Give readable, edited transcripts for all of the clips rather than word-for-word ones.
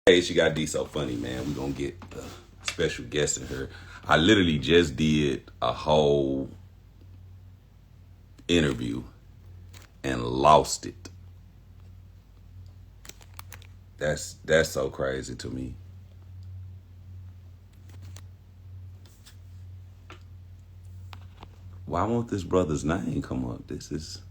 Hey, she got D so funny, man. We're gonna get a special guest in here. I literally just did a whole interview and lost it. That's so crazy to me. Why won't this brother's name come up? This is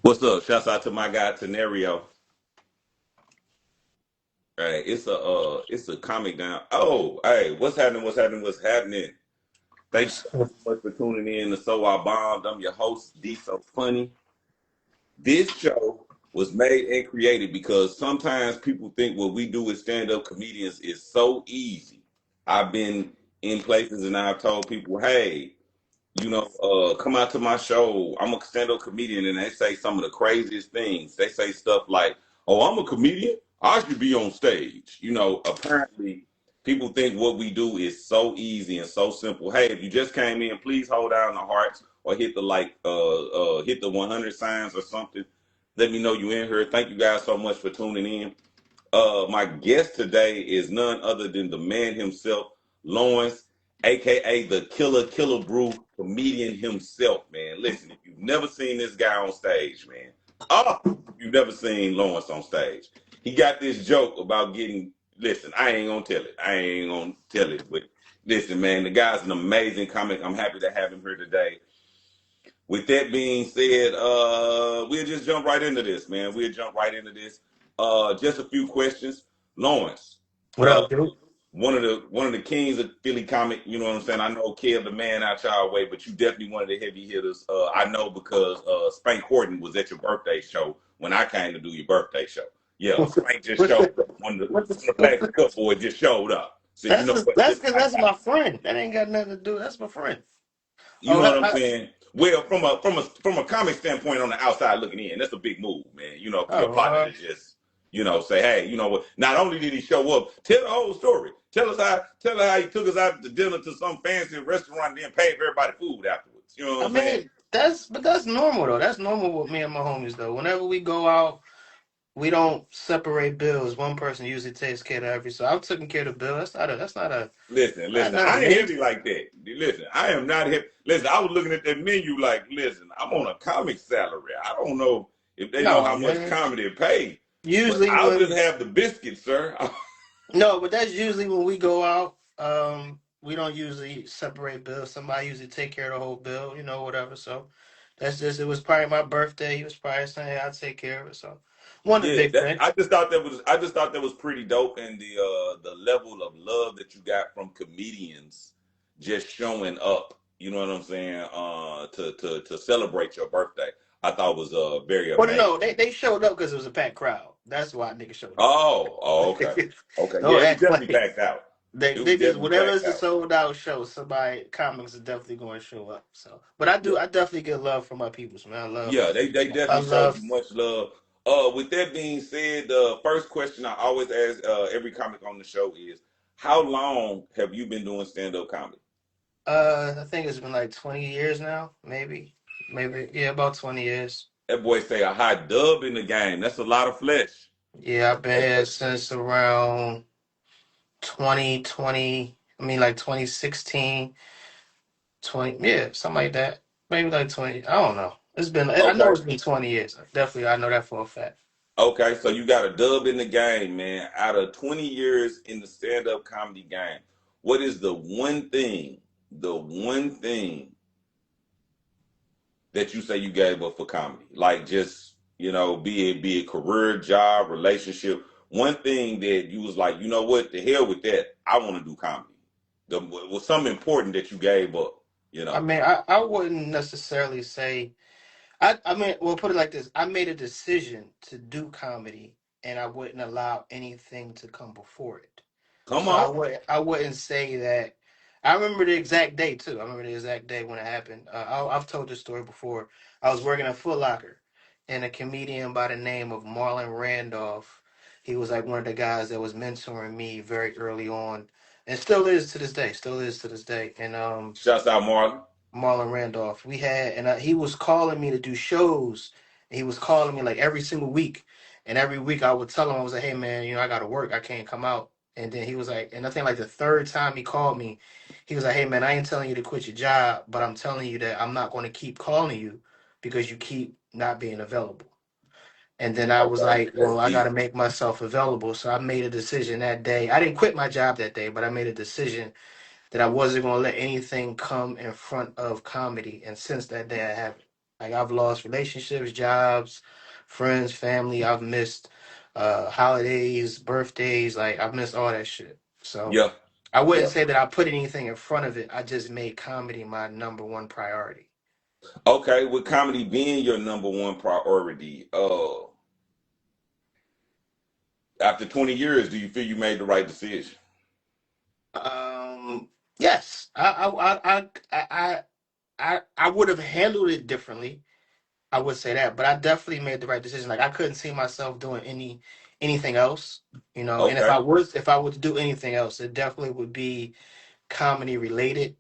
what's up. Shouts out to my guy Tenario. Hey, it's a comic down. Oh, hey, what's happening? What's happening? What's happening? Thank you so much for tuning in to So I Bombed. I'm your host, D So Funny. This show was made and created because sometimes people think what we do as stand-up comedians is so easy. I've been in places and I've told people, hey, come out to my show. I'm a stand-up comedian, and they say some of the craziest things. They say stuff like, "Oh, I'm a comedian. I should be on stage." Apparently, people think what we do is so easy and so simple. Hey, if you just came in, please hold down the hearts or hit the hit the 100 signs or something. Let me know you in here. Thank you guys so much for tuning in. My guest today is none other than the man himself, Lawrence, aka the Killebrew comedian himself, man. Listen, if you've never seen this guy on stage, man, oh, you've never seen Lawrence on stage. He got this joke about getting. Listen, I ain't gonna tell it. I ain't gonna tell it, but listen, man, the guy's an amazing comic. I'm happy to have him here today. With that being said, we'll just jump right into this, man. We'll jump right into this. Just a few questions. Lawrence, What uh, up, dude? one of the kings of Philly comic. You know what I'm saying? I know Kev the man out y'all way, but you definitely one of the heavy hitters. I know because Spank Horton was at your birthday show when I came to do your birthday show. Yeah, Spank just What showed the up. One of the what plastic the cup boys just showed up. Said, you that's know just, what? that's This because my that's guy. my friend. That ain't got nothing to do. That's my friend. You Oh, know what I'm saying? Well, from a comic standpoint, on the outside looking in, that's a big move, man. For your oh, partner to just say, hey, you know what? Not only did he show up, tell the whole story. Tell her how he took us out to dinner to some fancy restaurant and then paid for everybody food afterwards. You know what I I'm saying? mean that's normal though. That's normal with me and my homies though. Whenever we go out, we don't separate bills. One person usually takes care of every. So I've taken care of the bill. That's not a Listen, not listen. nothing I ain't heavy major. like that. Listen, I am not heavy. Listen, I was looking at that menu like, listen, I'm on a comic salary. I don't know if they know No, how much man. comedy pay, but Usually I'll just when have the biscuits, sir. No, but that's usually when we go out. We don't usually separate bills. Somebody usually take care of the whole bill, whatever. So that's just it was probably my birthday. He was probably saying, hey, I'll take care of it. So one Yeah, big thing. I just thought that was pretty dope, and the level of love that you got from comedians just showing up. You know what I'm saying? To celebrate your birthday, I thought was very Well, amazing. no, they showed up because it was a packed crowd. That's why niggas showed up. Oh, okay, okay, yeah, Don't it was act definitely like packed out. they It was they just definitely whatever packed is a out. sold out show. Somebody comics are definitely going to show up. So, but Yeah, I definitely get love from my people. So, man, yeah, they I definitely showed love. you much love. With that being said, the first question I always ask every comic on the show is, how long have you been doing stand up comedy? I think it's been like 20 years now, maybe, yeah, about 20 years. That boy say a hot dub in the game. That's a lot of flesh. Yeah, I've been here since around 2020. I mean, like 2016, 20, yeah, something like that. Maybe like 20. I don't know. I know Okay. it's been 20 years. Definitely, I know that for a fact. Okay. So you got a dub in the game, man. Out of 20 years in the stand up comedy game, what is the one thing that you say you gave up for comedy? Like just, be it career, job, relationship. One thing that you was like, you know what, the hell with that. I want to do comedy. Was something important that you gave up, you I know. mean, I wouldn't necessarily say. I mean, well, put it like this: I made a decision to do comedy, and I wouldn't allow anything to come before it. Come So on. I wouldn't say that. I remember the exact day too. I remember the exact day when it happened. I've told this story before. I was working at Foot Locker, and a comedian by the name of Marlon Randolph. He was like one of the guys that was mentoring me very early on. and still is to this day. Still is to this day. And Shouts out Marlon. Marlon Randolph. We had, and he was calling me to do shows. And he was calling me like every single week, and every week I would tell him, I was like, "Hey man, I got to work. I can't come out." And then he was like, and I think like the third time he called me, he was like, "Hey man, I ain't telling you to quit your job, but I'm telling you that I'm not going to keep calling you because you keep not being available." And then I was Okay, like, that's "Well, I got deep. to make myself available." So I made a decision that day. I didn't quit my job that day, but I made a decision that I wasn't gonna let anything come in front of comedy. And since that day, I haven't. Like I've lost relationships, jobs, friends, family. I've missed holidays, birthdays. Like I've missed all that shit. So Yeah. I wouldn't Yeah. say that I put anything in front of it. I just made comedy my number one priority. Okay, with comedy being your number one priority, after 20 years, do you feel you made the right decision? Yes, I would have handled it differently. I would say that, but I definitely made the right decision. Like I couldn't see myself doing anything else, And Okay. if I were to do anything else, it definitely would be comedy related.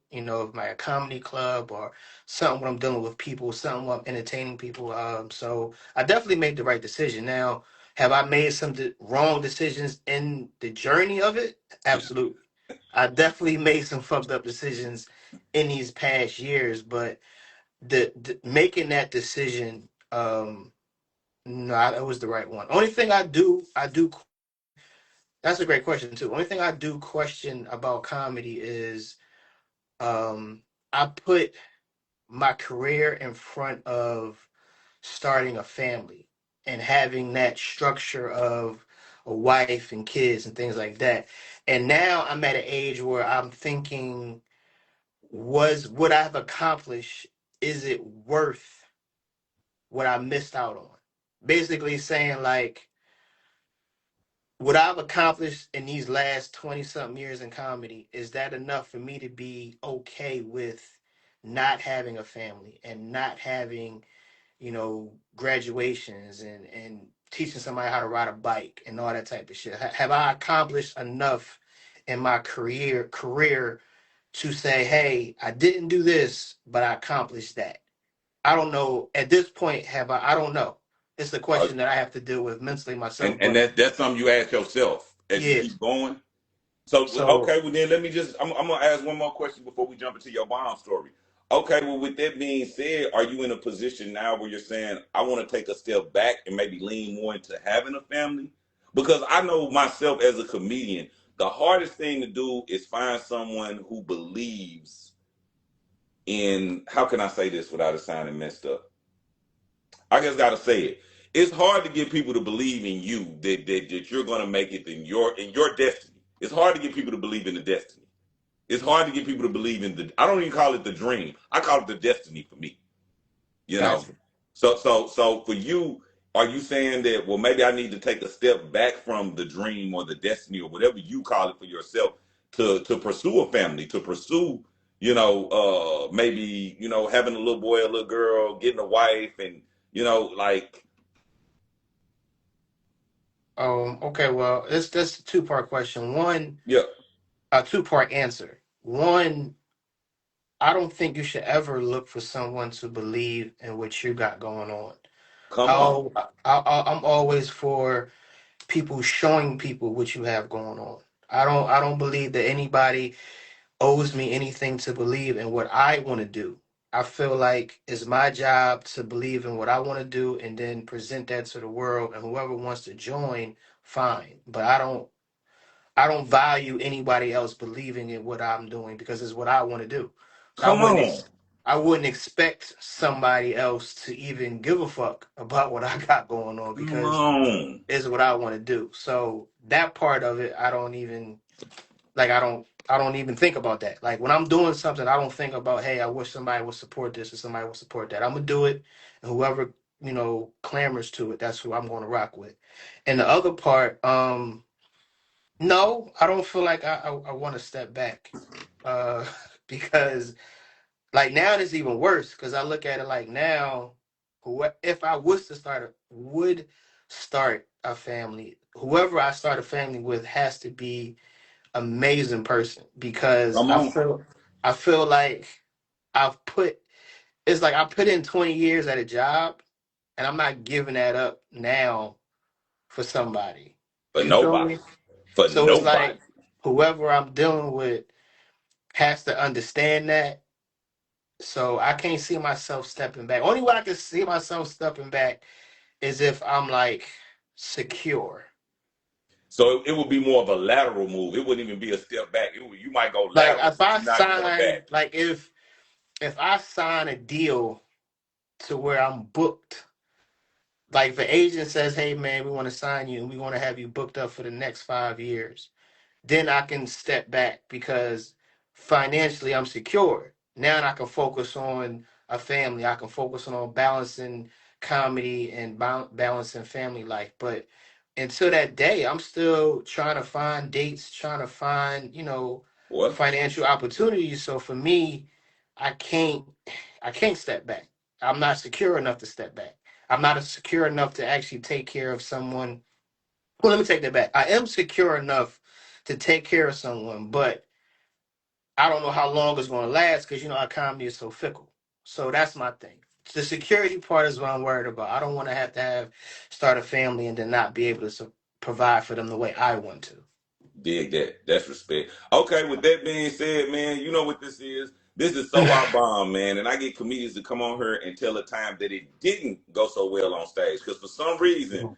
Like a comedy club or something where I'm dealing with people, something where I'm entertaining people. So I definitely made the right decision. Now, have I made some wrong decisions in the journey of it? Absolutely. I definitely made some fucked up decisions in these past years, but the making that decision, no, it was the right one. Only thing I do. That's a great question too. Only thing I do question about comedy is, um, I put my career in front of starting a family and having that structure of a wife and kids and things like that. And now I'm at an age where I'm thinking, was what I've accomplished, is it worth what I missed out on? Basically saying like what I've accomplished in these last 20 something years in comedy, is that enough for me to be okay with not having a family and not having, graduations and teaching somebody how to ride a bike and all that type of shit? Have I accomplished enough in my career to say, hey, I didn't do this, but I accomplished that? I don't know. At this point, have I don't know. It's a Uh, question that I have to deal with mentally and myself. and But that's something you ask yourself as you yeah. keep going. So So okay, well then let me just I'm gonna ask one more question before we jump into your bomb story. Okay, well with that being said, are you in a position now where you're saying I want to take a step back and maybe lean more into having a family? Because I know myself as a comedian, the hardest thing to do is find someone who believes in, how can I say this without it sounding messed up? I just gotta say it. It's hard to get people to believe in you that you're gonna make it in your destiny. It's hard to get people to believe in the destiny. It's hard to get people to believe in the. I don't even call it the dream. I call it the destiny for me. You know. gotcha. So for you, are you saying that, well, maybe I need to take a step back from the dream or the destiny or whatever you call it for yourself to pursue a family, to pursue, maybe, having a little boy, a little girl, getting a wife, and like, Okay, well, that's a two-part question. One, yeah, a two-part answer. One, I don't think you should ever look for someone to believe in what you got going on. come on, I'm always for people showing people what you have going on. I don't believe that anybody owes me anything to believe in what I want to do. I feel like it's my job to believe in what I want to do and then present that to the world, and whoever wants to join, fine. But I don't value anybody else believing in what I'm doing because it's what I want to do. So come on, I wouldn't expect somebody else to even give a fuck about what I got going on come because on. it's what I want to do. So that part of it, I don't even think about that. Like when I'm doing something, I don't think about, hey, I wish somebody would support this or somebody would support that. I'm gonna do it, and whoever clamors to it, that's who I'm going to rock with. And the other part, no, I don't feel like I want to step back, because like now it's even worse because I look at it like now, if I was to start a family, whoever I start a family with has to be amazing person because Come on. I feel like I've put it's like I put in 20 years at a job and I'm not giving that up now for somebody. For You feel nobody. me? For So it's nobody. like whoever I'm dealing with has to understand that. So I can't see myself stepping back. Only way I can see myself stepping back is if I'm like secure. So it would be more of a lateral move. It wouldn't even be a step back. You might go Like lateral, if but I you're not going back. sign like if I sign a deal to where I'm booked, like if the agent says, "Hey man, we want to sign you and we want to have you booked up for the next 5 years," then I can step back because financially I'm secure. Now I can focus on a family. I can focus on balancing comedy and balancing family life. But until that day, I'm still trying to find dates, trying to find, What? financial opportunities. So for me, I can't I can't step back. I'm not secure enough to step back. I'm not secure enough to actually take care of someone. Well, let me take that back. I am secure enough to take care of someone, but I don't know how long it's going to last because our economy is so fickle. So that's my thing. The security part is what I'm worried about. I don't want to have start a family and then not be able to provide for them the way I want to. Dig that. That's respect. Okay, with that being said, man, you know what this is. This is So I Bomb, man. And I get comedians to come on here and tell a time that it didn't go so well on stage. Because for some reason,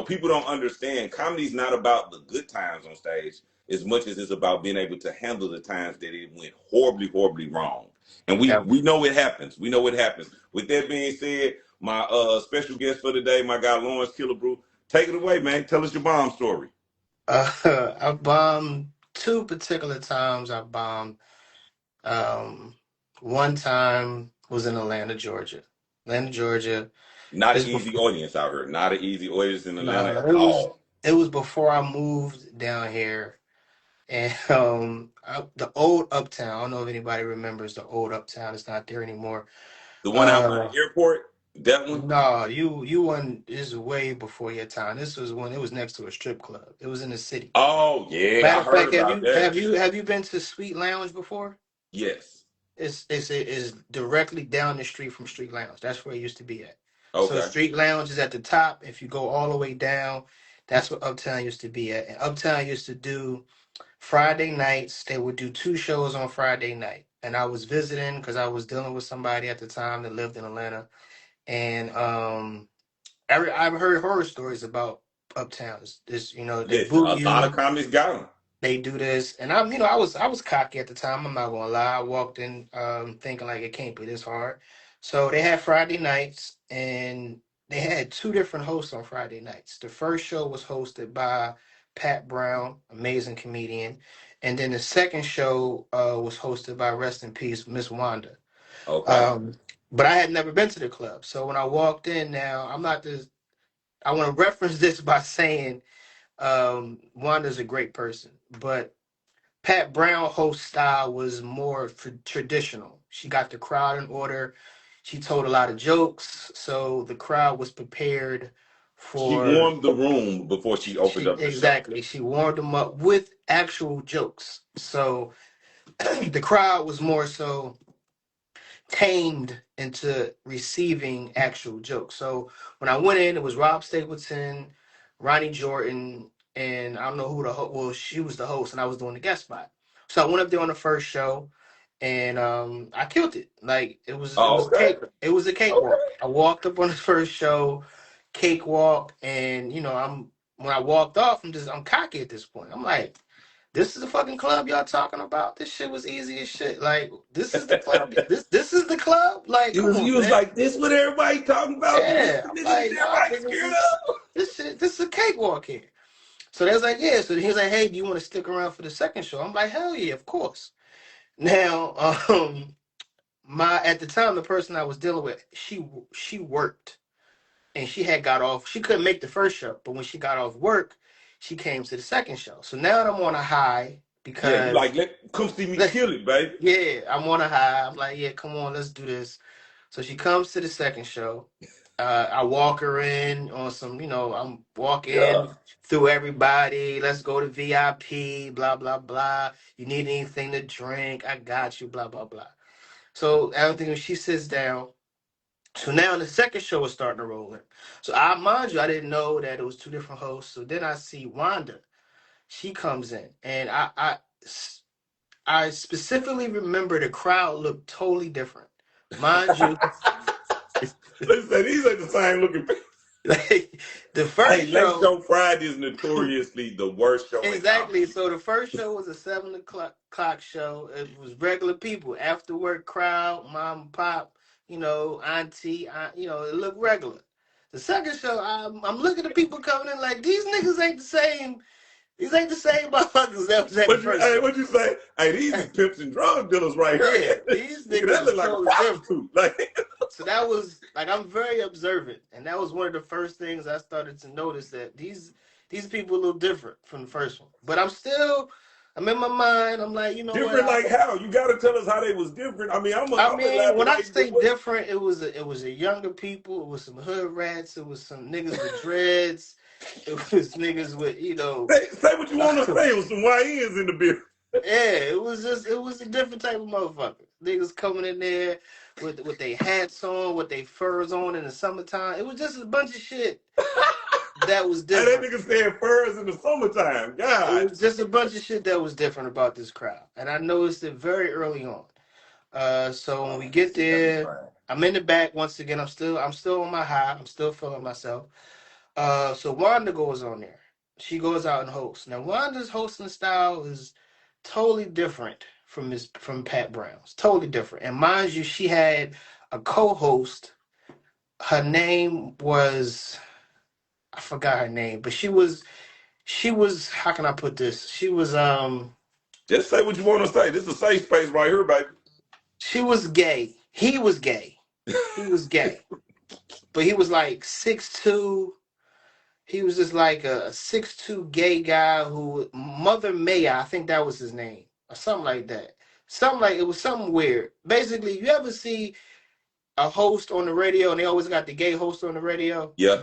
people don't understand comedy's not about the good times on stage as much as it's about being able to handle the times that it went horribly, horribly wrong. And we Yeah. we know it happens. We know it happens. With that being said, my special guest for today, my guy Lawrence Killebrew, take it away, man. Tell us your bomb story. I bombed two particular times. I bombed. Um, One time was in Atlanta, Georgia. Atlanta, Georgia. Not an This easy before. audience out here. Not an easy audience in Atlanta No, at all. it was before I moved down here. And the old Uptown. I don't know if anybody remembers the old Uptown. It's not there anymore. The one out by Uh, the airport, that one. no, you won. This is way before your time. This was when it was next to a strip club. It was in the city. Oh yeah, Matter I of heard fact, about that. have you been to Sweet Lounge before? Yes. It's directly down the street from Street Lounge. That's where it used to be at. So Okay. Street Lounge is at the top. If you go all the way down, that's where Uptown used to be at. And Uptown used to do Friday nights. They would do two shows on Friday night. And I was visiting because I was dealing with somebody at the time that lived in Atlanta. And I've heard horror stories about Uptown. They Listen, boot a lot of you, comics got them. they do this, and I was cocky at the time. I'm not gonna lie. I walked in thinking like it can't be this hard. So they had Friday nights, and they had two different hosts on Friday nights. The first show was hosted by Pat Brown, amazing comedian, and then the second show was hosted by rest in peace Miss Wanda. Okay. Um, but I had never been to the club, so when I walked in, now I'm not this. I want to reference this by saying Wanda's a great person, but Pat Brown host style was more traditional. She got the crowd in order. She told a lot of jokes, so the crowd was prepared She for. warmed the room before she She opened up the show. exactly. She warmed them up with actual jokes, so the crowd was more so tamed into receiving actual jokes. So when I went in, it was Rob Stapleton, Ronnie Jordan, and I don't know who well, she was the host, and I was doing the guest spot. So I went up there on the first show, and I killed it. Like it Oh, was okay. it was a cakewalk. Okay. I walked up on the first show, cakewalk, and when I walked off, I'm cocky at this point. I'm like, this is the fucking club y'all talking about. This shit was easy as shit. Like, this is the club. This is the club. Like, You come was on, you was man. like, this what everybody talking about? This Yeah, the I'm nigga that like, y'all everybody niggas scared is of? this shit. This is a cakewalk here. So they was like, yeah. So he was like, hey, do you want to stick around for the second show? I'm like, hell yeah, of course. Now, my at the time, the person I was dealing with, she worked and she had got off. She couldn't make the first show, but when she got off work, she came to the second show. So now I'm on a high Yeah, you because. like come see me kill it, baby. Yeah, I'm on a high. I'm like, yeah, come on, let's do this. So she comes to the second show. I walk her in on some, I'm Yeah. walking through everybody. Let's go to VIP, blah, blah, blah. You need anything to drink? I got you, blah, blah, blah. So everything, she sits down. So now the second show is starting to roll in. So mind you, I didn't know that it was two different hosts. So then I see Wanda. She comes in, and I specifically remember the crowd looked totally different. Mind you, Let's say these ain't the same looking people. like the Hey, first Late show. Show Friday is notoriously the worst show in Exactly. comedy. So the first show was a 7 o'clock show. It was regular people, after work crowd, mom and pop, auntie, it looked regular. The second show, I'm looking at people coming in like these niggas ain't the same. These ain't the same motherfuckers that was at the first show. What you say? Hey, these is pimps and drug dealers right Yeah, here. these Nigga, niggas that is look like a totally different. prostitute. Like, So that was like I'm very observant, and that was one of the first things I started to notice that these people a little different from the first one. But I'm in my mind. I'm like, you know what? different like how? You got to tell us how they was different. I mean, I I'm mean, when I elaborating, but say what? different, it was a younger people. It was some hood rats. It was some niggas with dreads. It was niggas with Say what you want to say. It was some YNs in the building. Yeah, it was a different type of motherfucker. Niggas coming in there with their hats on, with their furs on in the summertime. It was just a bunch of shit that was Hey, that different. nigga said furs in the summertime. It God. was just a bunch of shit that was different about this crowd, and I noticed it very early on. So when we get there, I'm in the back once again. I'm still on my high. I'm still feeling myself. So Wanda goes on there. She goes out and hosts. Now Wanda's hosting style is totally different from Pat Brown's. Totally different. And mind you, she had a co-host. Her name was, I forgot her name, but she was how can I put this? Just say what you want to say. This is a safe space right here, baby. She was gay. He was gay. He was gay. But he was like 6'2". He was just like a 6'2" gay guy who Mother Maya, I think that was his name, or something like that. Something like it was something weird. Basically, you ever see a host on the radio and they always got the gay host on the radio? Yeah.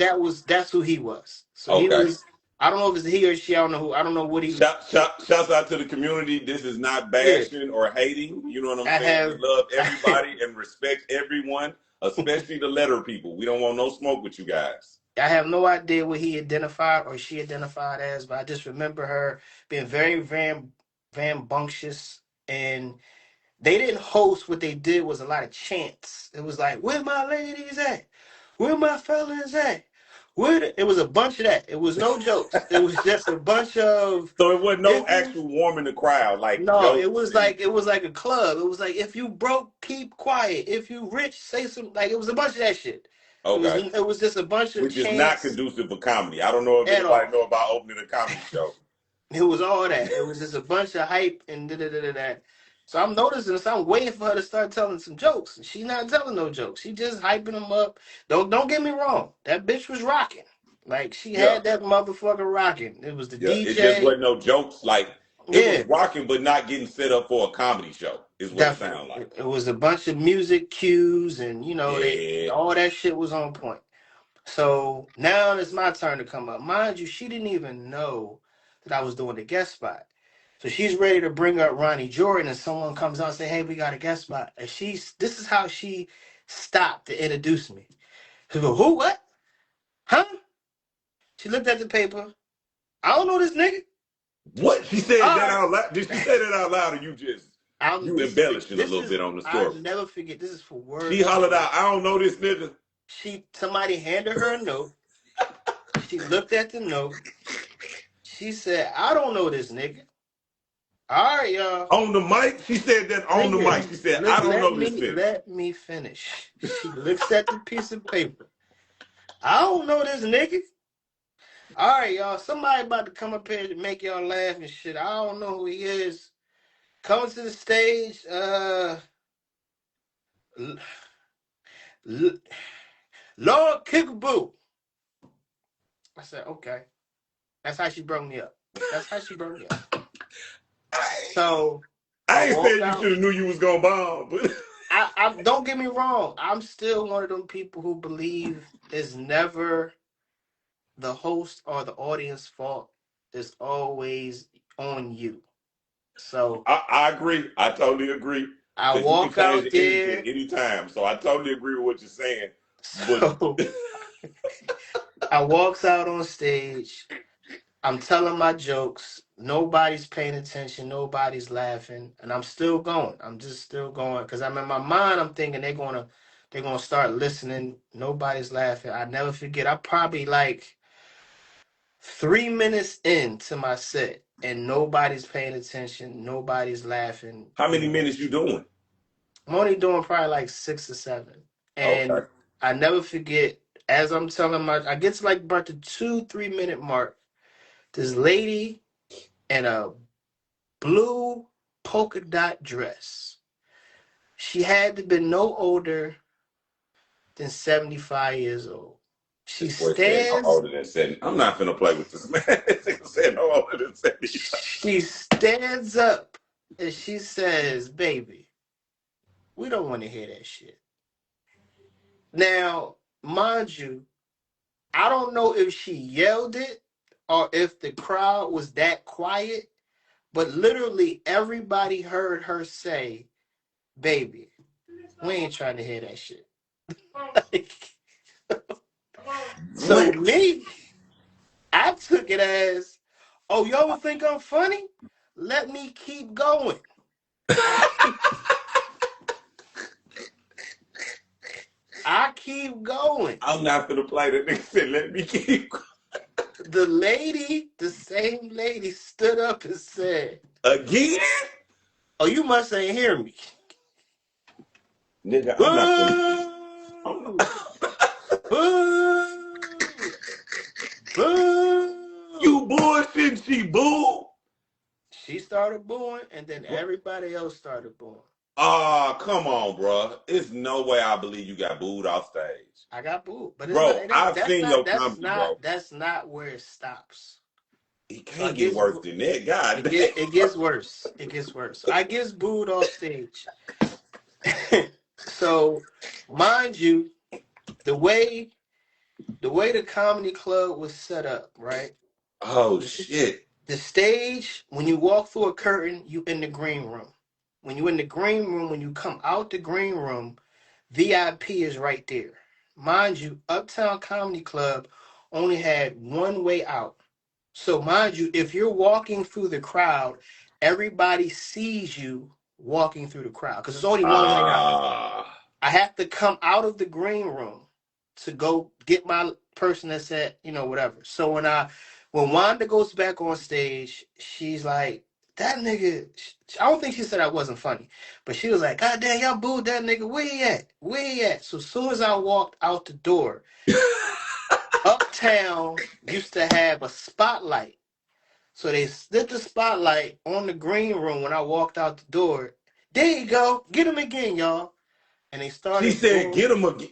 That's who he was. So he Okay. was. I don't know if it's he or she. I don't know who. I don't know what he. Shouts out to the community. This is not Yeah, bashing or hating. You know what I'm I saying? We have. love everybody and respect everyone, especially the letter people. We don't want no smoke with you guys. I have no idea what he identified or she identified as, but I just remember her being very rambunctious, and they didn't host. What they did was a lot of chants. It was like, "Where my ladies at? Where my fellas at? It was a bunch of that. It was no jokes. It was just a bunch of So it wasn't no if you actual warming the crowd like no, it jokes was and like it was like a club. It was like if you broke, keep quiet. If you rich, say some like it was a bunch of that shit. It was okay, it was just a bunch of which is not chants conducive for comedy. I don't know if at anybody all. know about opening a comedy show. It was all that. It was just a bunch of hype and da da da da da. So I'm noticing this. I'm waiting for her to start telling some jokes. She's not telling no jokes. She just hyping them up. Don't get me wrong. That bitch was rocking. Like she Yeah, had that motherfucker rocking. It was the yeah. It just DJ. wasn't no jokes. Like it was Yeah, rocking, but not getting set up for a comedy show. Is what it definitely. sounded like. It was a bunch of music cues, and they Yeah. all that shit was on point. So now it's my turn to come up. Mind you, she didn't even know that I was doing the guest spot. So she's ready to bring up Ronnie Jordan, and someone comes out and say, "Hey, we got a guest spot." And this is how she stopped to introduce me. She go, "Who? What? Huh?" She looked at the paper. I don't know this nigga. What she said All that right. out loud? Did she say that out loud, or you embellishing a This little is bit on the I'll story? never forget. This is for word She for hollered word. out, "I don't know this nigga." Somebody handed her a note. She looked at the note. She said, "I don't know this nigga." All right, y'all. On the mic, she said that on the mic. Nigga, She said, "I don't let know this me nigga." let me finish. She looks at the piece of paper. I don't know this nigga. All right, y'all. Somebody about to come up here to make y'all laugh and shit. I don't know who he is. Coming to the stage, L- L- Lord Kickaboo. I said, okay. That's how she broke me up. That's how she broke me up. I, So I I ain't walk saying you out. should have knew you was gonna bomb, but I don't get me wrong. I'm still one of them people who believe it's never the host or the audience fault. It's always on you. So I agree. I totally agree. I Because you can walk change out the energy at there. any time. So I totally agree with what you're saying. But So I walks out on stage. I'm telling my jokes. Nobody's paying attention. Nobody's laughing, and I'm still going. I'm just still going because I'm in my mind. I'm thinking they're gonna start listening. Nobody's laughing. I never forget. I probably like 3 minutes into my set, and nobody's paying attention. Nobody's laughing. how You many know, minutes you doing? I'm only doing probably like 6 or 7, and Okay. I never forget. As I'm telling I get to like about the 2, 3 minute mark. This lady in a blue polka dot dress. She had to be no older than 75 years old. She This boy said no stands, older than 70. I'm not finna play with this man. This nigga said no older than 70. she stands up and she says, "Baby, we don't want to hear that shit." Now, mind you, I don't know if she yelled it or if the crowd was that quiet, but literally everybody heard her say, "Baby, we ain't trying to hear that shit." So What? me, I took it as, "Oh, y'all think I'm funny? Let me keep going." I keep, I keep going. I'm not finna play. That nigga said, let me keep The same lady stood up and said, again. "Oh, you must ain't hear me." Nigga, I'm not finna. I'm Boo! not, Boo! you Boo! bullshitting, she boo. She started booing, and then everybody else started booing. Ah, come on, bro. It's no way I believe you got booed off stage. I got booed, but it's not. Bro, It ain't. I've That's seen not. your That's comedy, not. bro. That's not where it stops. It So I can't get get worse than that. God damn. it gets worse. It gets worse. So I gets booed off stage. So mind you, the way the comedy club was set up, right? Oh, The, shit. the stage, when you walk through a curtain, you in the green room. When you in the green room, when you come out the green room, VIP is right there. Mind you, Uptown Comedy Club only had one way out. So mind you, if you're walking through the crowd, everybody sees you walking through the crowd because there's only one way out. Ah. I have to come out of the green room to go get my person that said, whatever. So when Wanda goes back on stage, she's like, "That nigga," I don't think she said I wasn't funny, but she was like, "God damn, y'all booed that nigga. Where he at? Where he at?" So as soon as I walked out the door, Uptown used to have a spotlight. So they lit the spotlight on the green room when I walked out the door. There you go. Get him again, y'all. And they She started said, booing get him again.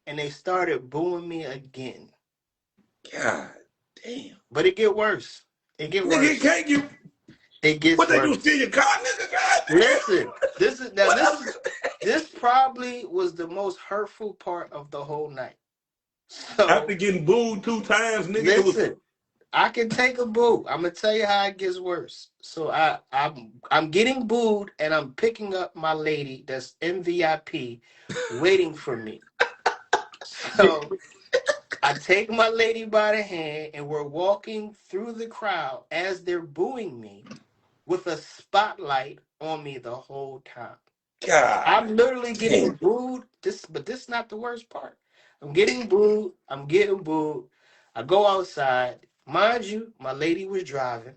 and they started booing me again. God damn. But it get worse. It get Nigga, worse. can't you? It gets What they do, steal worse. your car, nigga? God damn. Listen, this is now What this else? is this probably was the most hurtful part of the whole night. After So getting booed 2 times, nigga, it was. listen, I can take a boo. I'm gonna tell you how it gets worse. So I'm getting booed and I'm picking up my lady that's in VIP waiting for me. So I take my lady by the hand and we're walking through the crowd as they're booing me with a spotlight on me the whole time. God I'm literally getting damn. booed. This is not the worst part. I'm getting booed. I'm getting booed. I go outside. Mind you, my lady was driving.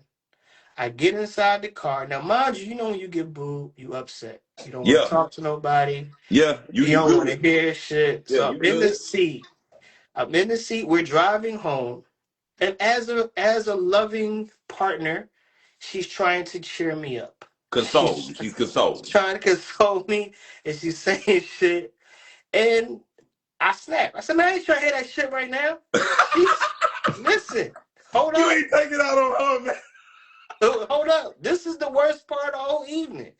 I get inside the car. Now, mind you, when you get booed, you upset. You don't want to Yeah. talk to nobody. Yeah. You You don't want to good. hear shit. Yeah, So you I'm in the good. seat. I'm in the seat. We're driving home. And as a loving partner, she's trying to cheer me up. Console She's you. She's consoling you. trying to console me, and she's saying shit. And I snap. I said, "Man, I ain't trying to hear that shit right now." She's listen. Hold You up. ain't taking out on her, man. Hold up. This is the worst part of the whole evening.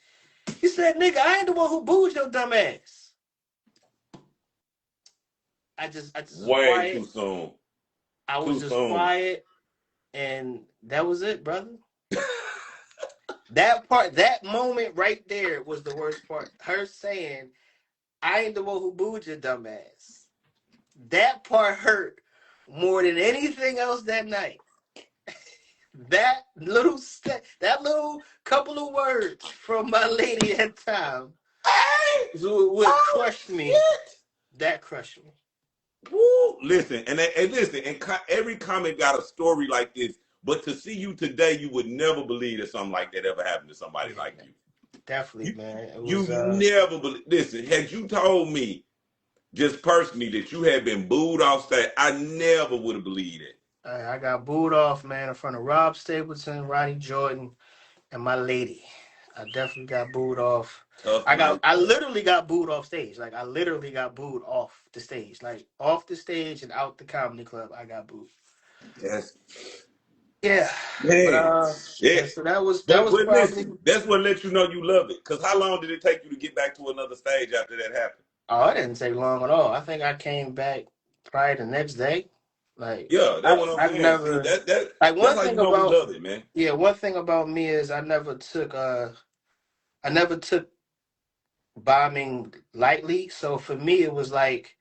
He said, "Nigga, I ain't the one who booed your dumb ass." I just was Way too quiet. soon. I was Too just soon. quiet, and that was it, brother. That part, that moment right there was the worst part. Her saying, "I ain't the one who booed your dumb ass." That part hurt more than anything else that night. That little couple of words from my lady at the time Hey! would Oh crush me. shit! That crushed me. Woo! Listen, and listen, and every comic got a story like this. But to see you today, you would never believe that something like that ever happened to somebody Yeah, like you. definitely, You man. It you was never believe. Listen, had you told me just personally that you had been booed off stage, I never would have believed it. I got booed off, man, in front of Rob Stapleton, Ronnie Jordan, and my lady. I definitely got booed off. Tough night, I man. literally got booed off stage. Like I literally got booed off the stage. Like off the stage and out the comedy club, I got booed. That's Yeah. But man, yeah, shit. so that was But probably. listen, that's what lets you know you love it. Cause how long did it take you to get back to another stage after that happened? Oh, it didn't take long at all. I think I came back probably the next day. Like Yeah, that's what I'm I've saying. See, never like that's one how thing you know we about love it, man. yeah, one thing about me is I never took bombing lightly. So for me it was like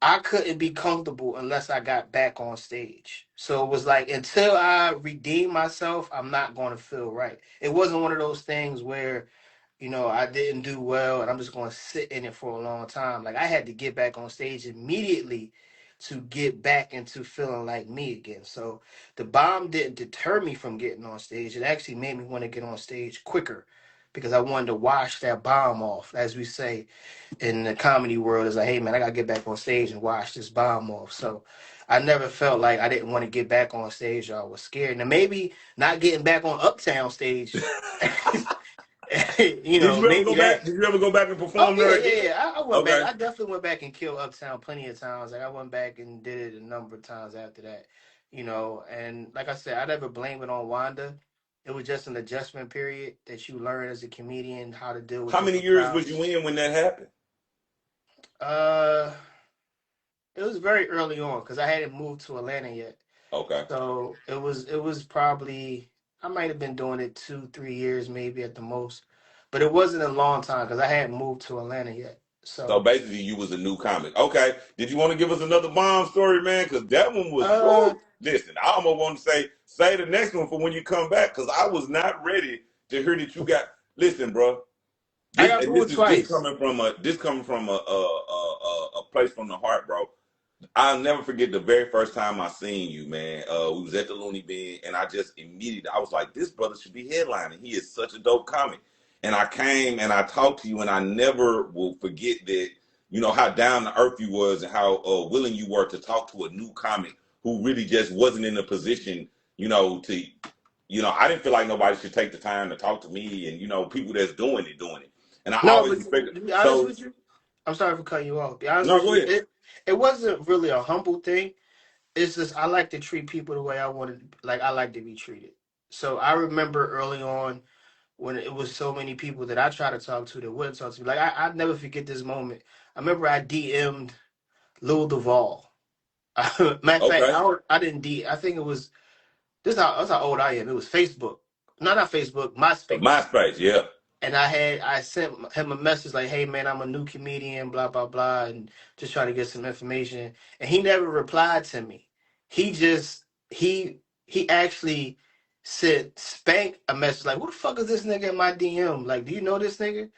I couldn't be comfortable unless I got back on stage. So it was like until I redeem myself, I'm not going to feel right. It wasn't one of those things where, I didn't do well and I'm just going to sit in it for a long time. Like I had to get back on stage immediately to get back into feeling like me again. So the bomb didn't deter me from getting on stage. It actually made me want to get on stage quicker because I wanted to wash that bomb off, as we say in the comedy world. Is like, hey man, I gotta get back on stage and wash this bomb off. So I never felt like I didn't want to get back on stage or I was scared. Now maybe not getting back on Uptown stage, Did you ever maybe go back? that. Did you ever go back and Oh perform yeah, there yeah, again? yeah. I went back. Okay. I definitely went back and killed Uptown plenty of times. Like I went back and did it a number of times after that. And like I said, I never blame it on Wanda. It was just an adjustment period that you learn as a comedian how to deal with How many different years was you crowds. in when that happened? Uh, It was very early on because I hadn't moved to Atlanta yet. Okay. So it was probably I might have been doing it 2, 3 years maybe at the most, but it wasn't a long time because I hadn't moved to Atlanta yet. So So basically, you was a new comic. Okay. Did you want to give us another bomb story, man? Because that one was. uh, Woo. Listen, I almost want to say the next one for when you come back because I was not ready to hear that you got. Listen, bro. I This got and this booed is this twice. coming from a place from the heart, bro. I'll never forget the very first time I seen you, man. We was at the Looney Bin, and I just immediately I was like, "This brother should be headlining. He is such a dope comic." And I came and I talked to you, and I never will forget that. You know how down to earth you was, and how willing you were to talk to a new comic who really just wasn't in a position, to. I didn't feel like nobody should take the time to talk to me, and people that's doing it. And I No, always but respect it. to be honest So with you, I'm sorry for cutting you off. To be honest no, with go you, ahead. it wasn't really a humble thing. It's just I like to treat people the way I like to be treated. So I remember early on when it was so many people that I tried to talk to that wouldn't talk to me. Like I never forget this moment. I remember I DM'd Lil Duval. Matter of fact, Okay. I didn't I think it was that's how old I am. It was Facebook. No, not Facebook, MySpace. MySpace, yeah. And I sent him a message like, "Hey man, I'm a new comedian, blah blah blah," and just trying to get some information. And he never replied to me. He just he actually sent Spank a message like, "Who the fuck is this nigga in my DM? Like, do you know this nigga?"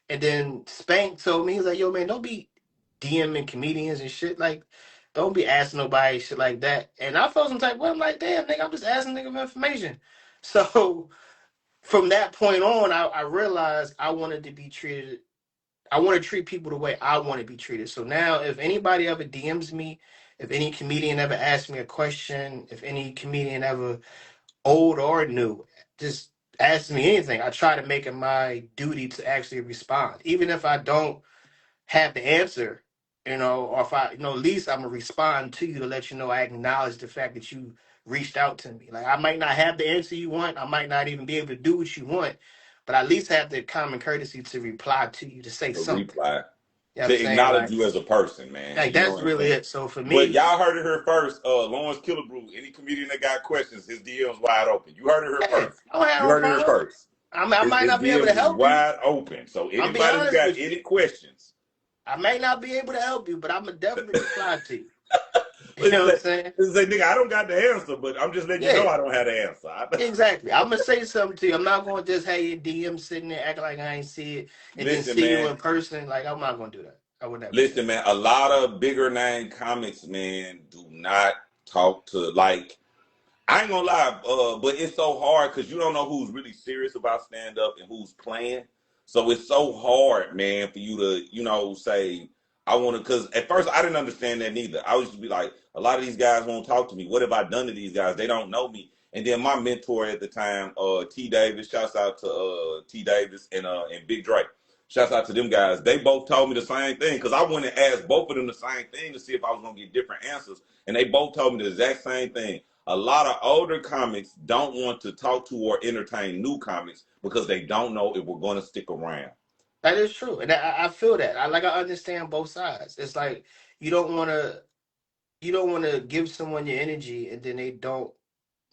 And then Spank told me he's like, "Yo man, don't be DMing comedians and shit. Like, don't be asking nobody shit like that." And I felt some type. Well, I'm like, damn nigga, I'm just asking nigga for information. So from that point on, I realized I wanted to be treated. I want to treat people the way I want to be treated. So now, if anybody ever DMs me, if any comedian ever asks me a question, if any comedian ever old or new, just asks me anything, I try to make it my duty to actually respond, even if I don't have the answer, or if at least I'm gonna respond to you to let you know I acknowledge the fact that you reached out to me. Like I might not have the answer you want, I might not even be able to do what you want, but I at least have the common courtesy to reply to you, to say To something. reply, You know what I'm to saying? acknowledge you as a person, man. Like You know that's what I'm really saying? it. So for But me, y'all heard it here first. Lawrence Killebrew, any comedian that got questions, his DM's wide open. You heard it here yeah, first. I don't have You no heard it here problem. first. I might His not be able to DMs is help you. wide open. So I'll be anybody who honest got with you. any questions, I may not be able to help you, but I'm gonna definitely reply to you. You let's know what I'm say, saying? nigga, I don't got the answer, but I'm just letting you know Yeah, I don't have the answer. exactly. I'm gonna say something to you. I'm not gonna just have your DM sitting there acting like I ain't see it, and then Listen, see you man. in person. Like I'm not gonna do that. I would never do Listen, that. man. A lot of bigger name comics, man, do not talk to like I ain't gonna lie, but it's so hard because you don't know who's really serious about stand up and who's playing. So it's so hard, man, for you to, say, I want to. Because at first I didn't understand that neither. I used to be like, a lot of these guys won't talk to me. What have I done to these guys? They don't know me. And then my mentor at the time, T Davis, shouts out to T Davis and Big Drake. Shouts out to them guys. They both told me the same thing because I went and asked both of them the same thing to see if I was gonna get different answers, and they both told me the exact same thing. A lot of older comics don't want to talk to or entertain new comics because they don't know if we're going to stick around. That is true, and I feel that. I understand both sides. It's like you don't want to give someone your energy, and then they don't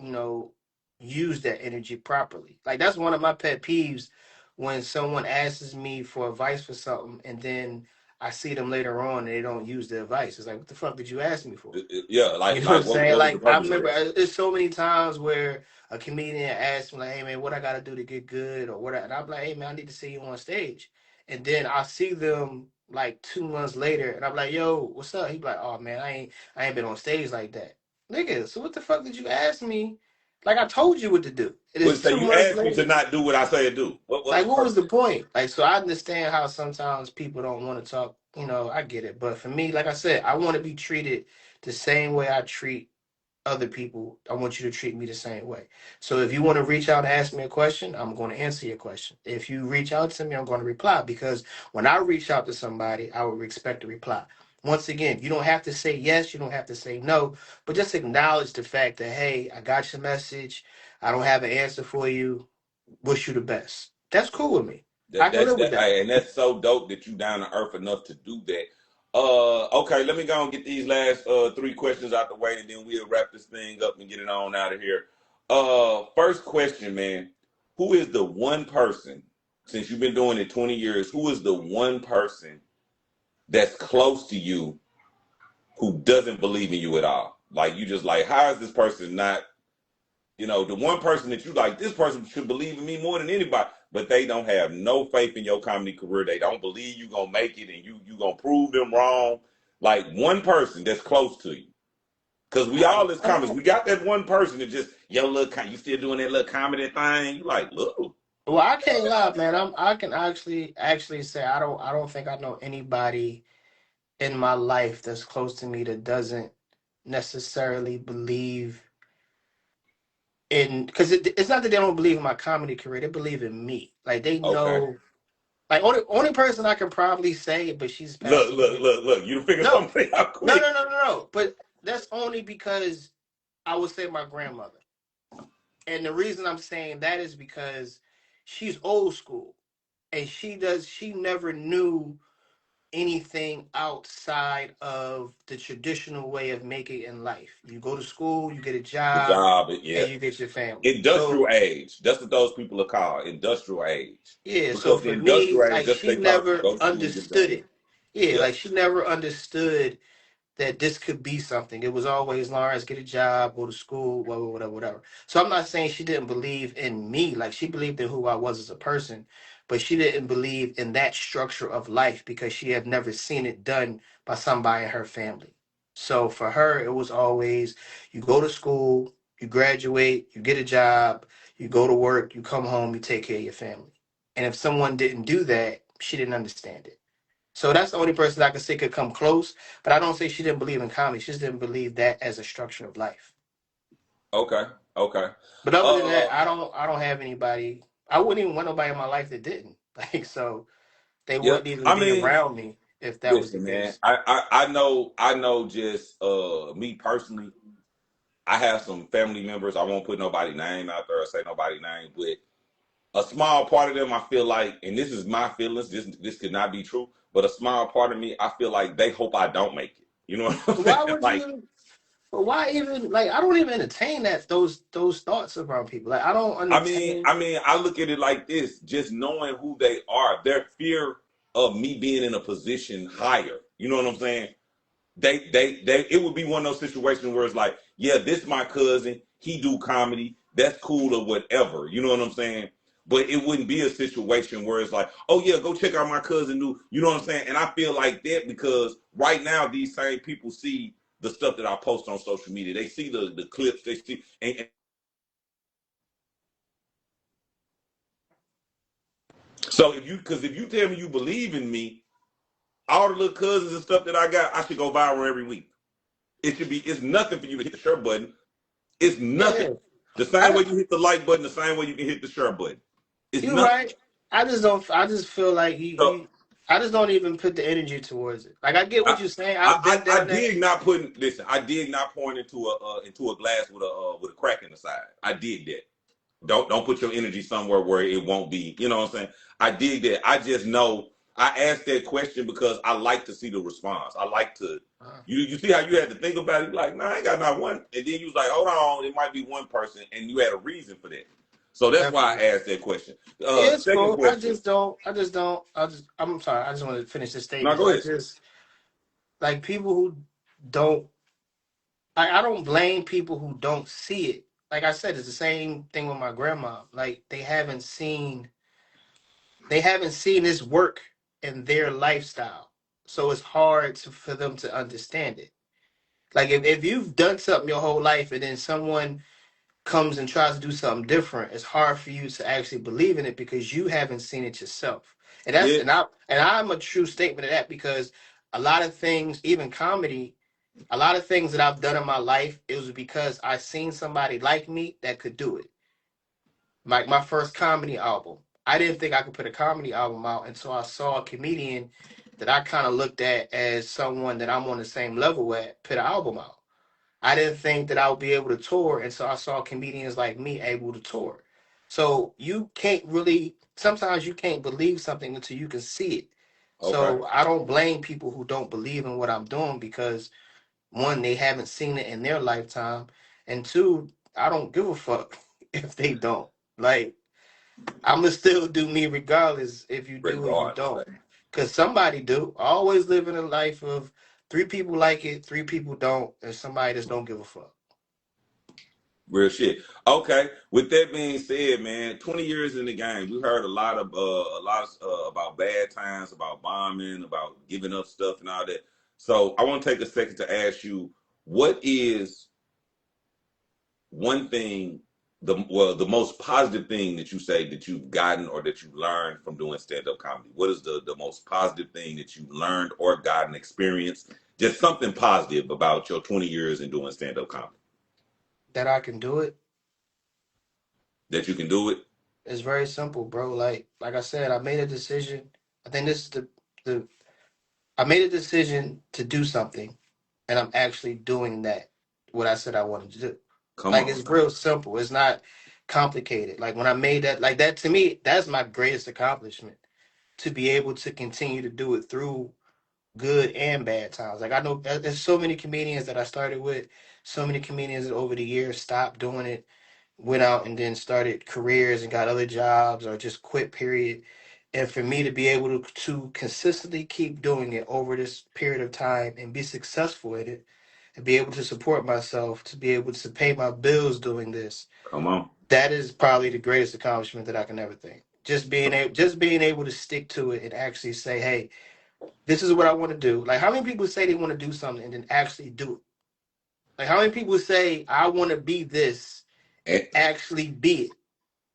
you know, use that energy properly. Like that's one of my pet peeves when someone asks me for advice for something and then I see them later on and they don't use the advice. It's like, what the fuck did you ask me for? Yeah, You like know what I'm like saying? what was the Like I purpose of remember that? there's so many times where a comedian asks me like, "Hey man, what I got to do to get good?" or what, and I'm like, "Hey man, I need to see you on stage." And then I see them like 2 months later, and I'm like, "Yo, what's up?" He be like, "Oh man, I ain't been on stage like that, nigga." So what the fuck did you ask me? Like I told you what to do. It Well, is say two you months asked me to later. not do what I say to do. What was Like the what was purpose? the point? Like so I understand how sometimes people don't want to talk. I get it, but for me, like I said, I want to be treated the same way I treat other people. I want you to treat me the same way. So if you want to reach out and ask me a question, I'm going to answer your question. If you reach out to me, I'm going to reply because when I reach out to somebody, I would expect a reply. Once again, you don't have to say yes, you don't have to say no, but just acknowledge the fact that, hey, I got your message. I don't have an answer for you. Wish you the best. That's cool with me. I That can that's live with that, that. hey, and that's so dope that you down to earth enough to do that. Okay, let me go and get these last three questions out the way, and then we'll wrap this thing up and get it on out of here. First question, man. Who is the one person, since you've been doing it 20 years, who is the one person that's close to you who doesn't believe in you at all? Like you just like, how is this person not, the one person that you like, this person should believe in me more than anybody, but they don't have no faith in your comedy career. They don't believe you gonna make it and you gonna prove them wrong. Like one person that's close to you. Cause we all as comics, we got that one person that just, yo, look, you still doing that little comedy thing. You like, look. Well, I can't lie, man. I can actually say I don't think I know anybody in my life that's close to me that doesn't necessarily believe in because it's not that they don't believe in my comedy career, they believe in me, like they Okay. know. Like only person I can probably say, but she's passed Look, look, away. look, look. You figure No, something out no, quick. no, no, no, no. But that's only because I would say my grandmother, and the reason I'm saying that is because she's old school, and she never knew anything outside of the traditional way of making it in life. You go to school, you get a The job, job, yeah. and you get your family. Industrial So age. That's what those people are called. Industrial age. yeah, so Because the for me, industrial age, like that's what she they taught you. never Go to school, get a understood job. it. Yeah, Yeah. like she never understood that this could be something. It was always Lawrence, get a job, go to school, whatever, whatever, whatever. So I'm not saying she didn't believe in me, like she believed in who I was as a person, but she didn't believe in that structure of life because she had never seen it done by somebody in her family. So for her, it was always you go to school, you graduate, you get a job, you go to work, you come home, you take care of your family. And if someone didn't do that, she didn't understand it. So that's the only person I could say could come close. But I don't say she didn't believe in comedy. She just didn't believe that as a structure of life. Okay. Okay. But other than Uh, that, I don't have anybody. I wouldn't even want nobody in my life that didn't. Like so they yeah. wouldn't even I be mean, around me if that was the listen, man. case. I know just me personally, I have some family members. I won't put nobody name out there or say nobody name, but a small part of them, I feel like, and this is my feelings, this could not be true, but a small part of me, I feel like they hope I don't make it. You know what I'm saying? Why would Like, you? But why even like I don't even entertain those thoughts around people. Like I don't entertain. I look at it like this: just knowing who they are, their fear of me being in a position higher. You know what I'm saying? They it would be one of those situations where it's like, yeah, this my cousin, he do comedy, that's cool or whatever. You know what I'm saying? But it wouldn't be a situation where it's like, oh yeah, go check out my cousin do. You know what I'm saying? And I feel like that because right now these same people see the stuff that I post on social media. They see the clips, they see and so if you tell me you believe in me, all the little cousins and stuff that I got, I should go viral every week. It's nothing for you to hit the share button. It's nothing. Yeah, The same I, way you hit the like button, the same way you can hit the share button. It's you're nothing. right. I just don't. I just feel like So I just don't even put the energy towards it. Like I get what I, you're saying. I've been I down that. dig not putting. Listen, I dig not pouring into a glass with a crack in the side. I dig that. Don't put your energy somewhere where it won't be. You know what I'm saying? I dig that. I just know I asked that question because I like to see the response. I like to. You see how you had to think about it? Like, nah, I ain't got not one. And then you was like, hold on, it might be one person, and you had a reason for that. So that's why Definitely. I asked that question. Yeah, it's Second cool. I question. just don't. I just don't. I'm sorry. I just want to finish this No, statement. go I ahead. just like people who don't. I don't blame people who don't see it. Like I said, it's the same thing with my grandma. Like they haven't seen this work in their lifestyle, so it's hard for them to understand it. Like if you've done something your whole life and then someone comes and tries to do something different, it's hard for you to actually believe in it because you haven't seen it yourself. And that's Yeah. and I'm a true statement of that because a lot of things, even comedy, a lot of things that I've done in my life, it was because I seen somebody like me that could do it. Like my first comedy album. I didn't think I could put a comedy album out until I saw a comedian that I kind of looked at as someone that I'm on the same level with put an album out. I didn't think that I would be able to tour until I saw comedians like me able to tour. So you can't really sometimes you can't believe something until you can see it. Okay. So I don't blame people who don't believe in what I'm doing because one, they haven't seen it in their lifetime, and two, I don't give a fuck if they don't. Like I'm gonna still do me regardless if you do or you Regardless. don't, because somebody do. I always live in a life of three people like it, three people don't, and somebody just don't give a fuck. Real shit. Okay. With that being said, man, 20 years in the game, we heard about bad times, about bombing, about giving up stuff and all that. So I want to take a second to ask you, what is one thing the most positive thing that you say that you've gotten or that you learned from doing stand-up comedy? What is the most positive thing that you learned or gotten experience? Just something positive about your 20 years in doing stand-up comedy. That I can do it. That you can do it? It's very simple, bro. Like I said, I made a decision. I think this is the I made a decision to do something, and I'm actually doing that. What I said I wanted to do. Come Like on it's now. real simple. It's not complicated. Like when I made that, like that to me, that's my greatest accomplishment. To be able to continue to do it through good and bad times. Like I know there's so many comedians that I started with, so many comedians that over the years stopped doing it, went out and then started careers and got other jobs or just quit, period. And for me to be able to consistently keep doing it over this period of time and be successful at it and be able to support myself, to be able to pay my bills doing this, Come on. that is probably the greatest accomplishment that I can ever think. Just being able to stick to it and actually say, hey, this is what I want to do. Like how many people say they want to do something and then actually do it? Like how many people say I want to be this and And actually be it?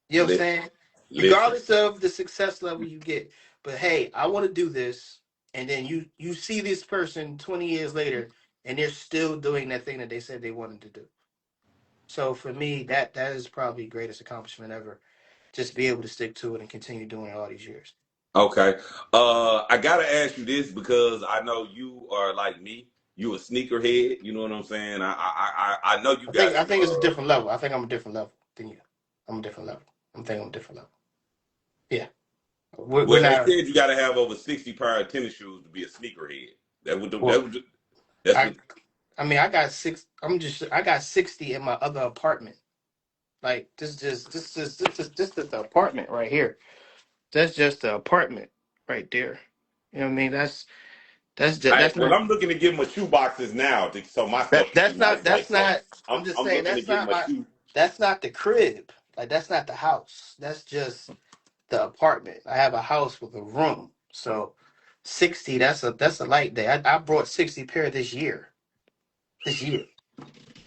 You know what I'm li- saying? listen. Regardless of the success level you get. But hey, I want to do this. And then you see this person 20 years later and they're still doing that thing that they said they wanted to do. So for me, that is probably the greatest accomplishment ever. Just be able to stick to it and continue doing it all these years. Okay. I gotta ask you this because I know you are like me. You a sneakerhead. You know what I'm saying? I know you I got think I some. think it's a different level. I think I'm a different level than you. I'm a different level. I'm thinking I'm a different level. Yeah, we're Well, they not. said you got to have over 60 pair of tennis shoes to be a sneakerhead. Well, That's I the I mean, I got six. I got 60 in my other apartment. Like this is the apartment right here. That's just the apartment right there. You know what I mean? That's well, not I'm looking to give them a shoe boxes now so my stuff can be nice. that's Like so, not. I'm just I'm saying looking to that's give them not a my. shoe. That's not the crib. Like that's not the house. That's just the apartment. I have a house with a room. So 60. That's a light day. I brought 60 pair this year. This year.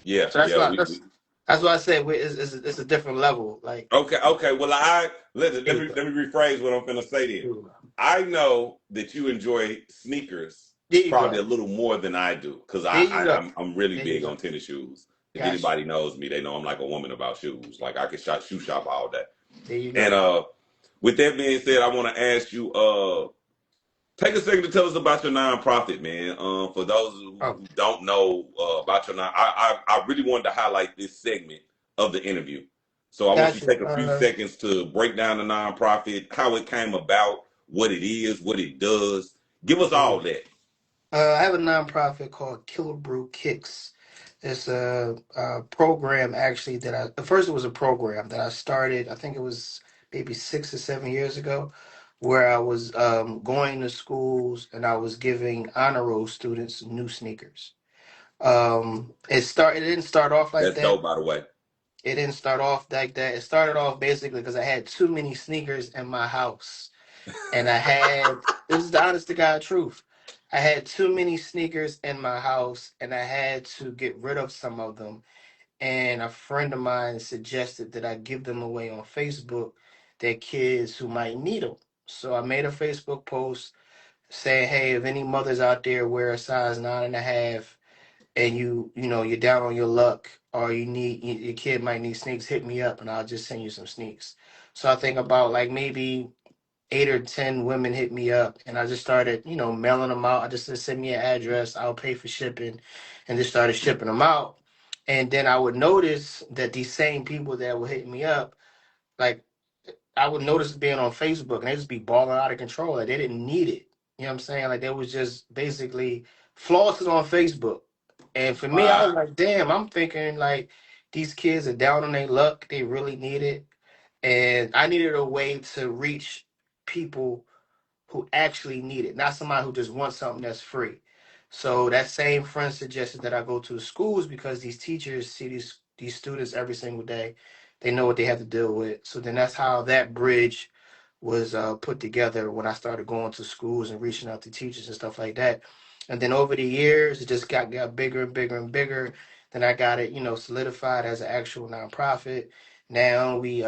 Yeah, So that's yeah. not that's why I said it's a different level. Like Okay. Well, here we go. let me rephrase what I'm gonna say. Then Here we go. I know that you enjoy sneakers There you probably a go. little more than I do because There you go. I'm really There you big go. on tennis shoes. If Gotcha. anybody knows me, they know I'm like a woman about shoes. Like I can shoe shop all day. There you And go. with that being said, I want to ask you take a second to tell us about your nonprofit, man. For those Oh, who don't know about your I really wanted to highlight this segment of the interview. So I want you to gotcha. take a few seconds to break down the nonprofit, how it came about, what it is, what it does. Give us Yeah. all that. I have a nonprofit called Killebrew Kicks. It's a program actually that at first it was a program that I started. I think it was maybe 6 or 7 years ago, where I was going to schools and I was giving honor roll students new sneakers. It didn't start off like That's that. dope, by the way. It didn't start off like that. It started off basically because I had too many sneakers in my house. And I had, this is the honest to God truth. I had too many sneakers in my house and I had to get rid of some of them. And a friend of mine suggested that I give them away on Facebook to kids who might need them. So I made a Facebook post saying, hey, if any mothers out there wear a size 9.5 and you're down on your luck or your kid might need sneaks, hit me up and I'll just send you some sneaks. So I think about like maybe 8 or 10 women hit me up and I just started, mailing them out. I just said, send me an address, I'll pay for shipping, and just started shipping them out. And then I would notice that these same people that were hitting me up, like I would notice being on Facebook and they just be balling out of control. Like they didn't need it. You know what I'm saying? Like they was just basically flossing on Facebook. And for me, I was Wow. like, damn, I'm thinking like these kids are down on their luck. They really need it. And I needed a way to reach people who actually need it, not somebody who just wants something that's free. So that same friend suggested that I go to the schools because these teachers see these students every single day. They know what they have to deal with. So then that's how that bridge was put together when I started going to schools and reaching out to teachers and stuff like that. And then over the years, it just got bigger and bigger and bigger. Then I got it, solidified as an actual nonprofit. Now we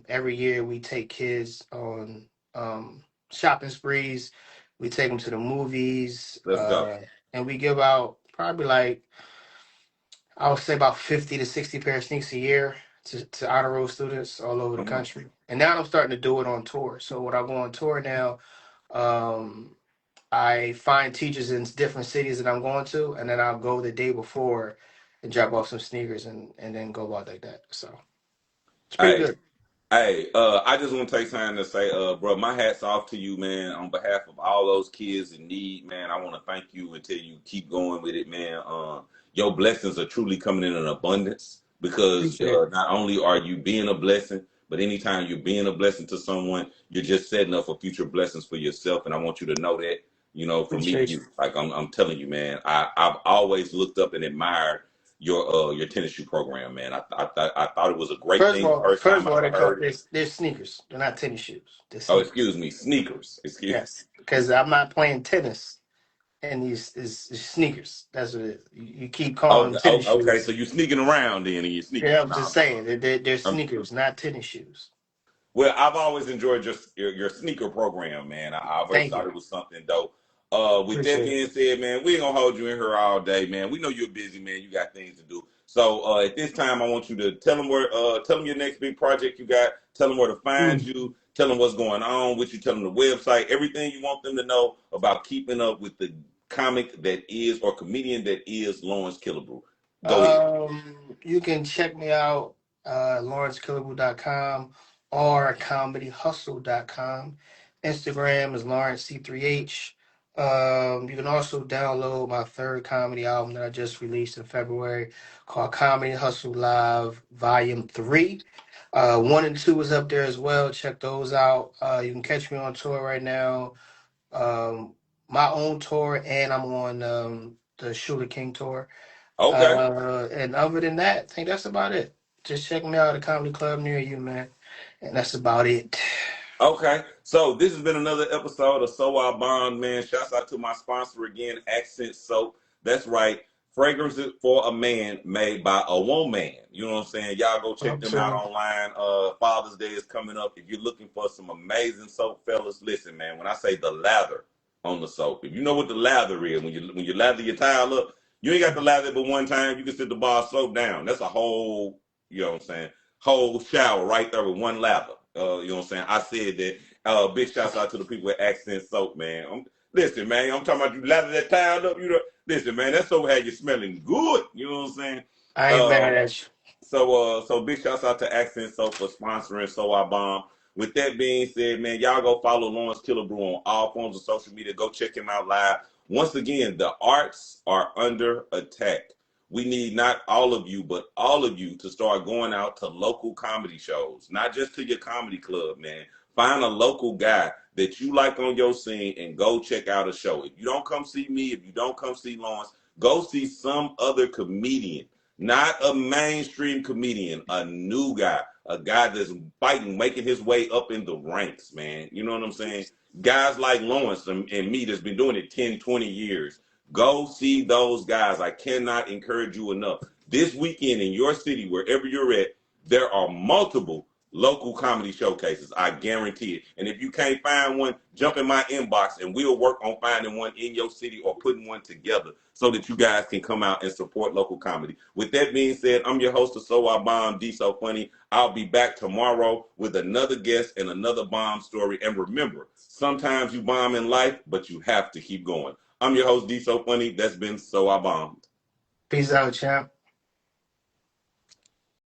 every year we take kids on shopping sprees. We take them to the movies, Let's go. and we give out probably like I would say about 50 to 60 pair of sneaks a year to honor roll students all over the Come on. country. And now I'm starting to do it on tour. So when I go on tour now, um, I find teachers in different cities that I'm going to, and then I'll go the day before and drop off some sneakers and then go out like that. So it's pretty Hey, good. I just want to take time to say, bro, my hat's off to you, man. On behalf of all those kids in need, man, I want to thank you and tell you keep going with it, man. Your blessings are truly coming in abundance because Appreciate it. not only are you being a blessing, but anytime you're being a blessing to someone, you're just setting up for future blessings for yourself. And I want you to know that, from me to Appreciate you, you. like I'm telling you, man, I've always looked up and admired your tennis shoe program, man. I thought it was a great First of thing the all, first time I ever heard it. they're sneakers. They're not tennis shoes. They're Oh, sneakers. excuse me, sneakers. Excuse. Yes, because I'm not playing tennis, and these is sneakers. That's what it is. You keep calling them tennis Okay. So shoes. you sneaking around then in your Yeah, sneakers? I'm just Nah, saying they're I'm, sneakers, not tennis shoes. well, I've always enjoyed your sneaker program, man. I always Thank thought you. it was something dope. With that Appreciate it. being said, man, we ain't gonna hold you in here all day, man. We know you're busy, man. You got things to do. So at this time, I want you to tell them your next big project you got. Tell them where to find Mm. you. Tell them what's going on with you. Tell them the website, everything you want them to know about keeping up with the comic that is or comedian that is Lawrence Killebrew. Go ahead. You can check me out, lawrencekillable.com, or comedyhustle.com. Instagram is Lawrence C3H. You can also download my third comedy album that I just released in February called Comedy Hustle Live Volume 3. 1 and 2 is up there as well. Check those out. You can catch me on tour right now. Um, my own tour, and I'm on the Shooter King tour. Okay. And other than that, I think that's about it. Just check me out at a comedy club near you, man. And that's about it. Okay, so this has been another episode of So I Bond, man. Shouts out to my sponsor again, Accent Soap. That's right, fragrances for a man made by a woman. You know what I'm saying? Y'all go check them out Absolutely. online. Father's Day is coming up. If you're looking for some amazing soap, fellas, listen, man. When I say the lather on the soap, if you know what the lather is, when you lather your towel up, you ain't got to lather it but one time. You can sit the bar of soap down. That's a whole, you know what I'm saying, whole shower right there with one lather. You know what I'm saying? I said that. Big shouts out to the people at Accent Soap, man. Listen, man, I'm talking about you lather that towel up. Listen, man, that soap had you smelling good. You know what I'm saying? I ain't Uh, mad at you. so big shouts out to Accent Soap for sponsoring So I Bomb. With that being said, man, y'all go follow Lawrence Killebrew on all forms of social media. Go check him out live. Once again, the arts are under attack. We need not all of you, but all of you to start going out to local comedy shows, not just to your comedy club, man. Find a local guy that you like on your scene and go check out a show. If you don't come see me, if you don't come see Lawrence, go see some other comedian, not a mainstream comedian, a new guy, a guy that's fighting, making his way up in the ranks, man. You know what I'm saying? Guys like Lawrence and me that's been doing it 10, 20 years. Go see those guys. I cannot encourage you enough. This weekend in your city, wherever you're at, there are multiple local comedy showcases. I guarantee it. And if you can't find one, jump in my inbox and we'll work on finding one in your city or putting one together so that you guys can come out and support local comedy. With that being said, I'm your host of So I Bomb, D So Funny. I'll be back tomorrow with another guest and another bomb story. And remember, sometimes you bomb in life, but you have to keep going. I'm your host, D So Funny. That's been So I Bombed. Peace out, champ.